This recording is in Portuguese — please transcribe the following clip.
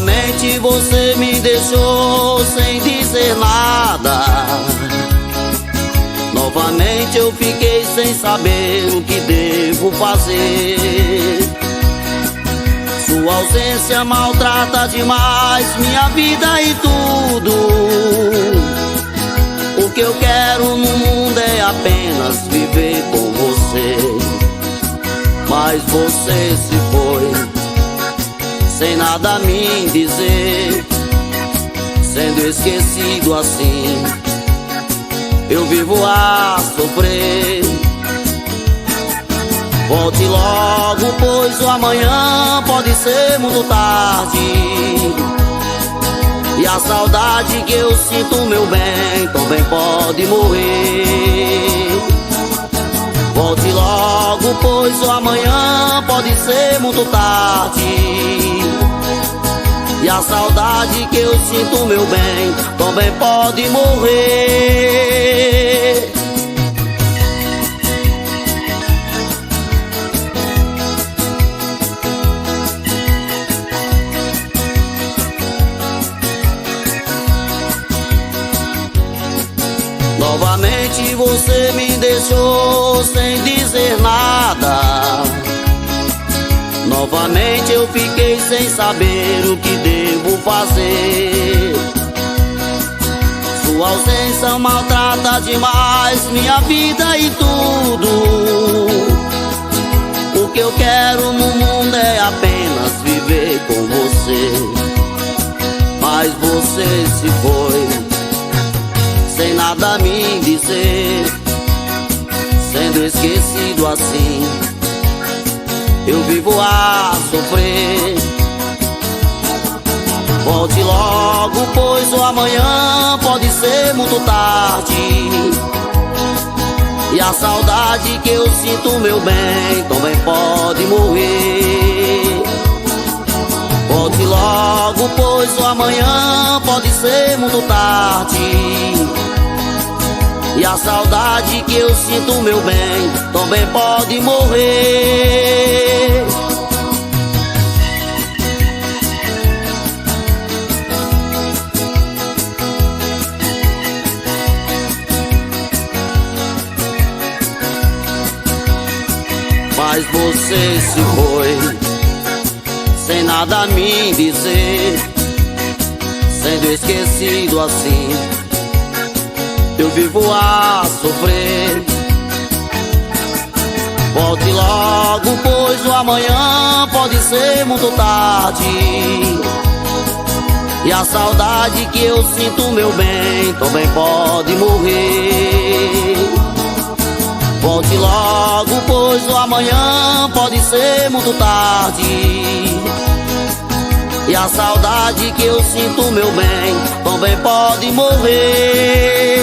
Novamente você me deixou sem dizer nada. Novamente eu fiquei sem saber o que devo fazer. Sua ausência maltrata demais minha vida e tudo. O que eu quero no mundo é apenas viver com você. Mas você se foi sem nada a me dizer, sendo esquecido assim, eu vivo a sofrer. Volte logo, pois o amanhã pode ser muito tarde, e a saudade que eu sinto, meu bem, também pode morrer. Volte logo, pois o amanhã pode ser muito tarde, e a saudade que eu sinto, meu bem, também pode morrer. Novamente você me deixou sem dizer nada. Novamente eu fiquei sem saber o que devo fazer. Sua ausência maltrata demais minha vida e tudo. O que eu quero no mundo é apenas viver com você. Mas você se foi sem nada a me dizer, sendo esquecido assim, eu vivo a sofrer. Volte logo, pois o amanhã pode ser muito tarde, e a saudade que eu sinto, meu bem, também pode morrer. Volte logo, pois o amanhã pode ser muito tarde, e a saudade que eu sinto, meu bem, também pode morrer. Mas você se foi sem nada a me dizer, sendo esquecido assim, eu vivo a sofrer. Volte logo, pois o amanhã pode ser muito tarde, e a saudade que eu sinto, meu bem, também pode morrer. Volte logo, pois o amanhã pode ser muito tarde, e a saudade que eu sinto, meu bem, também pode morrer.